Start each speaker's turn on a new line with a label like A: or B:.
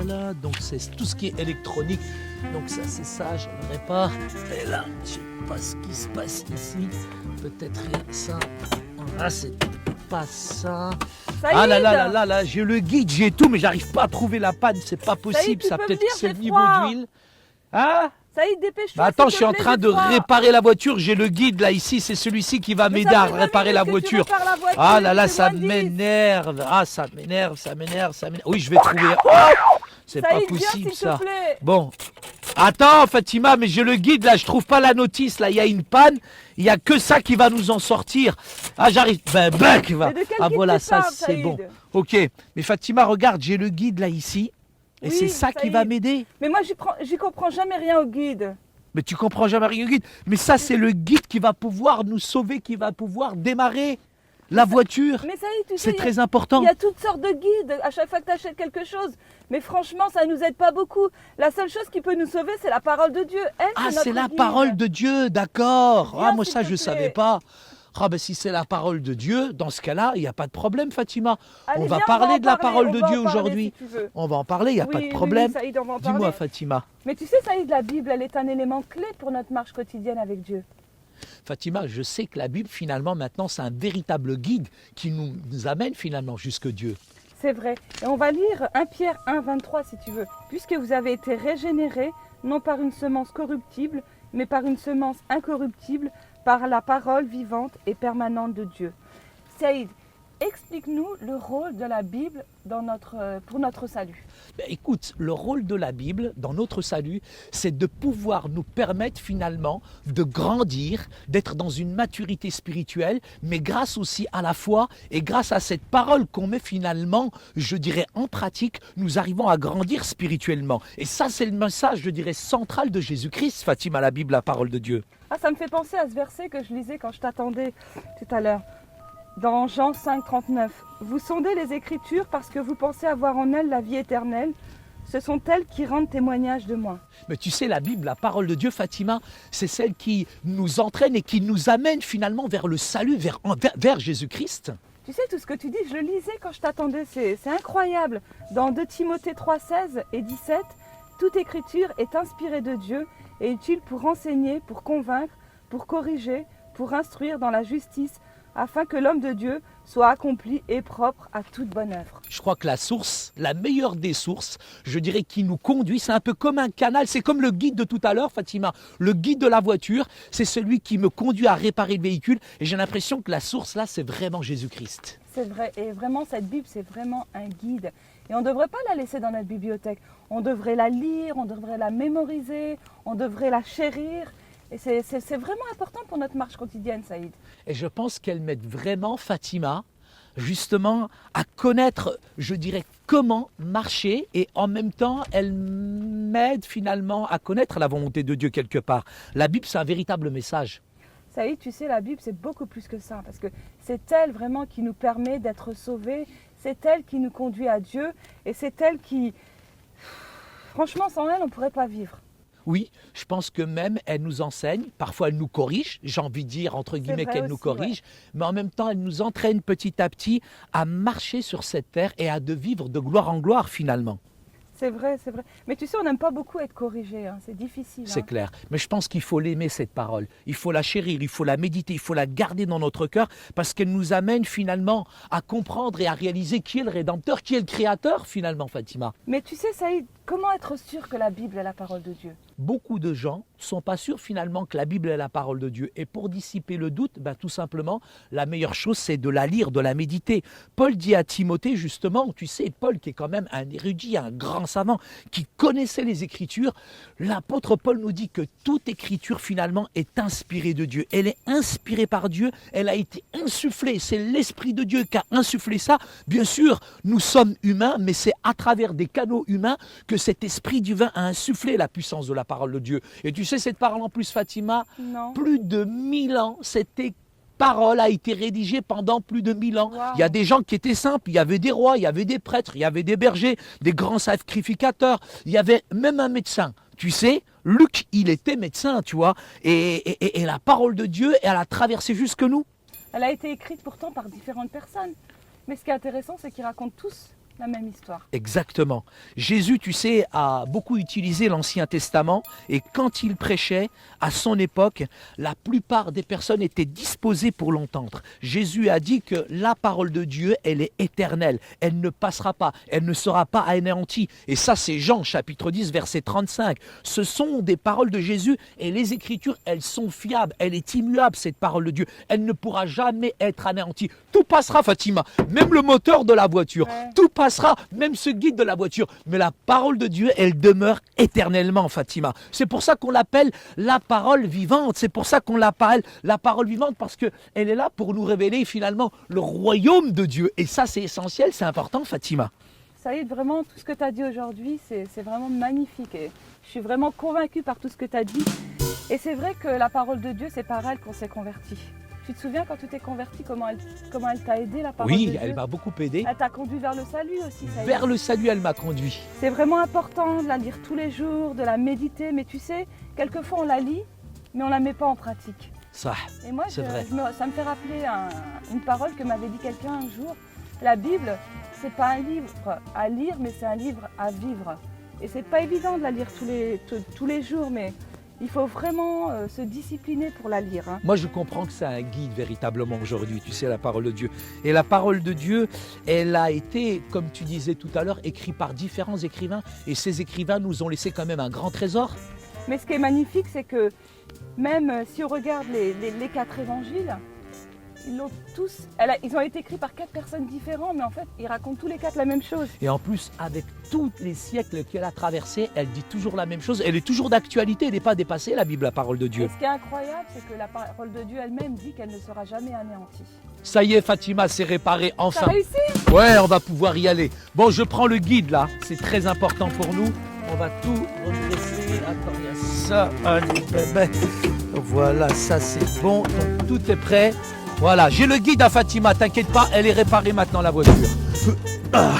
A: là là. Donc c'est tout ce qui est électronique. Donc ça c'est ça, je le répare. Et là, je sais pas ce qui se passe ici. Peut-être ça. Ah, c'est pas ça.
B: Saïd,
A: Ah là là là là là, j'ai le guide, j'ai tout, mais j'arrive pas à trouver la panne. C'est pas possible.
B: tu
A: Ça
B: peux
A: peut-être
B: venir,
A: que c'est
B: c'est
A: le niveau
B: froid.
A: d'huile. Hein?
B: Saïd, dépêche-toi.
A: Bah attends,
B: s'il
A: je
B: te
A: suis en
B: plaît,
A: train
B: j'ai
A: de
B: froid.
A: réparer la voiture. J'ai le guide là ici, c'est celui-ci qui va
B: Mais
A: m'aider
B: ça
A: à
B: fait 20
A: réparer la
B: minutes que tu
A: voiture.
B: répares la voiture,
A: Ah là là,
B: c'est
A: ça
B: moins 10.
A: m'énerve. Ah, ça m'énerve, ça m'énerve, ça m'énerve. Oui, je vais trouver. Oh, c'est pas
B: Saïd, viens,
A: possible
B: s'il
A: ça.
B: te plaît.
A: Bon. Attends, Fatima, mais j'ai le guide là, je trouve pas la notice là. Il y a une panne, il y a que ça qui va nous en sortir. Ah, j'arrive. Qui va.
B: Mais de quel
A: Ah
B: guide
A: voilà,
B: tu
A: ça
B: parles,
A: c'est
B: Saïd?
A: bon. Ok. Mais Fatima, regarde, j'ai le guide là ici. Et
B: Oui,
A: c'est ça qui va
B: Saïd.
A: m'aider.
B: Mais moi, j'y comprends jamais rien au guide.
A: Mais tu comprends jamais rien au guide. Mais ça, c'est le guide qui va pouvoir nous sauver, qui va pouvoir démarrer la voiture.
B: Mais Saïd, tu sais,
A: C'est très important.
B: il y a toutes sortes de guides à chaque fois que tu achètes quelque chose. Mais franchement, ça ne nous aide pas beaucoup. La seule chose qui peut nous sauver, c'est la parole de Dieu. Elle,
A: Ah,
B: notre
A: c'est la
B: guide.
A: parole de Dieu, d'accord. Ah,
B: Viens,
A: moi,
B: s'il
A: ça,
B: te
A: je ne
B: plaît.
A: savais pas. Ah, ben si c'est la parole de Dieu, dans ce cas-là, il n'y a pas de problème, Fatima.
B: Allez,
A: On va
B: viens,
A: parler
B: en
A: de la
B: parler,
A: parole
B: on
A: de
B: va en
A: Dieu
B: parler,
A: aujourd'hui.
B: si tu veux.
A: On va en parler, il n'y a
B: Oui,
A: pas de
B: oui,
A: problème.
B: oui, Saïd, on va en
A: Dis-moi,
B: parler.
A: Fatima.
B: Mais tu sais, Saïd, la Bible, elle est un élément clé pour notre marche quotidienne avec Dieu.
A: Fatima, je sais que la Bible, finalement, maintenant, c'est un véritable guide qui nous amène finalement jusque Dieu.
B: C'est vrai. Et on va lire 1 Pierre 1, 23 si tu veux. Puisque vous avez été régénérés, non par une semence corruptible, mais par une semence incorruptible, par la parole vivante et permanente de Dieu. Saïd, explique-nous le rôle de la Bible pour notre salut.
A: Ben, écoute, le rôle de la Bible dans notre salut, c'est de pouvoir nous permettre finalement de grandir, d'être dans une maturité spirituelle, mais grâce aussi à la foi et grâce à cette parole qu'on met finalement, je dirais en pratique, nous arrivons à grandir spirituellement. Et ça, c'est le message, je dirais, central de Jésus-Christ, Fatima, la Bible, la parole de Dieu.
B: Ah, ça me fait penser à ce verset que je lisais quand je t'attendais tout à l'heure. Dans Jean 5, 39, vous sondez les Écritures parce que vous pensez avoir en elles la vie éternelle. Ce sont elles qui rendent témoignage de moi.
A: Mais tu sais, la Bible, la parole de Dieu, Fatima, c'est celle qui nous entraîne et qui nous amène finalement vers le salut, vers Jésus-Christ.
B: Tu sais, tout ce que tu dis, je le lisais quand je t'attendais, c'est incroyable. Dans 2 Timothée 3, 16 et 17, toute écriture est inspirée de Dieu et utile pour enseigner, pour convaincre, pour corriger, pour instruire dans la justice, afin que l'homme de Dieu soit accompli et propre à toute bonne œuvre.
A: Je crois que la source, la meilleure des sources, je dirais qui nous conduit, c'est un peu comme un canal, c'est comme le guide de tout à l'heure, Fatima. Le guide de la voiture, c'est celui qui me conduit à réparer le véhicule et j'ai l'impression que la source là, c'est vraiment Jésus-Christ.
B: C'est vrai, et vraiment cette Bible, c'est vraiment un guide. Et on ne devrait pas la laisser dans notre bibliothèque. On devrait la lire, on devrait la mémoriser, on devrait la chérir. Et c'est vraiment important pour notre marche quotidienne, Saïd.
A: Et je pense qu'elle m'aide vraiment, Fatima, justement à connaître, je dirais, comment marcher et en même temps, elle m'aide finalement à connaître la volonté de Dieu quelque part. La Bible, c'est un véritable message.
B: Saïd, tu sais, la Bible, c'est beaucoup plus que ça, parce que c'est elle vraiment qui nous permet d'être sauvés, c'est elle qui nous conduit à Dieu, et c'est elle qui... Franchement, sans elle, on ne pourrait pas vivre.
A: Oui, je pense que même elle nous enseigne, parfois elle nous corrige, j'ai envie de dire entre guillemets
B: vrai
A: qu'elle nous
B: aussi,
A: corrige, mais en même temps elle nous entraîne petit à petit à marcher sur cette terre et à de vivre de gloire en gloire finalement.
B: C'est vrai, c'est vrai. Mais tu sais, on n'aime pas beaucoup être corrigé, hein. C'est difficile.
A: C'est
B: hein.
A: clair, mais je pense qu'il faut l'aimer cette parole, il faut la chérir, il faut la méditer, il faut la garder dans notre cœur parce qu'elle nous amène finalement à comprendre et à réaliser qui est le Rédempteur, qui est le Créateur finalement, Fatima.
B: Mais tu sais, Saïd, comment être sûr que la Bible est la parole de Dieu?
A: Beaucoup de gens ne sont pas sûrs finalement que la Bible est la parole de Dieu. Et pour dissiper le doute, tout simplement, la meilleure chose, c'est de la lire, de la méditer. Paul dit à Timothée, justement, tu sais, Paul qui est quand même un érudit, un grand savant, qui connaissait les Écritures, l'apôtre Paul nous dit que toute Écriture, finalement, est inspirée de Dieu. Elle est inspirée par Dieu, elle a été insufflée. C'est l'Esprit de Dieu qui a insufflé ça. Bien sûr, nous sommes humains, mais c'est à travers des canaux humains que cet Esprit divin a insufflé la puissance de la parole de Dieu. Et tu sais, cette parole en plus, Fatima,
B: Non.
A: plus de 1000 ans, cette parole a été rédigée pendant plus de 1000 ans.
B: Wow.
A: Il y a des gens qui étaient simples, il y avait des rois, il y avait des prêtres, il y avait des bergers, des grands sacrificateurs, il y avait même un médecin. Tu sais, Luc, il était médecin, tu vois, et la parole de Dieu, elle a traversé jusque nous.
B: Elle a été écrite pourtant par différentes personnes. Mais ce qui est intéressant, c'est qu'ils racontent tous la même histoire.
A: Exactement. Jésus, tu sais, a beaucoup utilisé l'Ancien Testament et quand il prêchait, à son époque, la plupart des personnes étaient disposées pour l'entendre. Jésus a dit que la parole de Dieu, elle est éternelle. Elle ne passera pas, elle ne sera pas anéantie. Et ça, c'est Jean, chapitre 10, verset 35. Ce sont des paroles de Jésus et les Écritures, elles sont fiables. Elle est immuable, cette parole de Dieu. Elle ne pourra jamais être anéantie. Tout passera, Fatima. Même le moteur de la voiture.
B: Ouais.
A: Tout passera, même ce guide de la voiture. Mais la parole de Dieu, elle demeure éternellement, Fatima. C'est pour ça qu'on l'appelle la parole vivante. C'est pour ça qu'on l'appelle la parole vivante, parce qu'elle est là pour nous révéler finalement le royaume de Dieu. Et ça, c'est essentiel, c'est important, Fatima.
B: Saïd, vraiment, tout ce que tu as dit aujourd'hui, c'est vraiment magnifique. Et je suis vraiment convaincue par tout ce que tu as dit. Et c'est vrai que la parole de Dieu, c'est par elle qu'on s'est converti. Tu te souviens quand tu t'es converti, comment elle t'a aidé, la parole de
A: Oui,
B: Dieu?
A: elle m'a beaucoup aidé.
B: Elle t'a conduit vers le salut aussi, Saïd.
A: Vers le salut, elle m'a conduit.
B: C'est vraiment important de la lire tous les jours, de la méditer. Mais tu sais, quelquefois on la lit, mais on ne la met pas en pratique.
A: Ça,
B: Et moi,
A: c'est vrai.
B: ça me fait rappeler une parole que m'avait dit quelqu'un un jour. La Bible, c'est pas un livre à lire, mais c'est un livre à vivre. Et c'est pas évident de la lire tous les jours, mais il faut vraiment se discipliner pour la lire. Hein.
A: Moi, je comprends que c'est un guide véritablement aujourd'hui, tu sais, la parole de Dieu. Et la parole de Dieu, elle a été, comme tu disais tout à l'heure, écrite par différents écrivains. Et ces écrivains nous ont laissé quand même un grand trésor.
B: Mais ce qui est magnifique, c'est que même si on regarde les 4 évangiles, ils ont été écrits par 4 personnes différentes, mais en fait, ils racontent tous les 4 la même chose.
A: Et en plus, avec tous les siècles qu'elle a traversés, elle dit toujours la même chose. Elle est toujours d'actualité, elle n'est pas dépassée, la Bible, la parole de
B: Et
A: Dieu.
B: ce qui est incroyable, c'est que la parole de Dieu elle-même dit qu'elle ne sera jamais anéantie.
A: Ça y est, Fatima, c'est réparé,
B: T'as
A: enfin.
B: réussi?
A: Ouais, on va pouvoir y aller. Bon, je prends le guide là, c'est très important pour nous. On va tout redresser. Attends, il y a ça. Allez, bébé. Voilà, ça c'est bon. Donc, tout est prêt. Voilà, j'ai le guide à Fatima, t'inquiète pas, elle est réparée maintenant la voiture. Ah.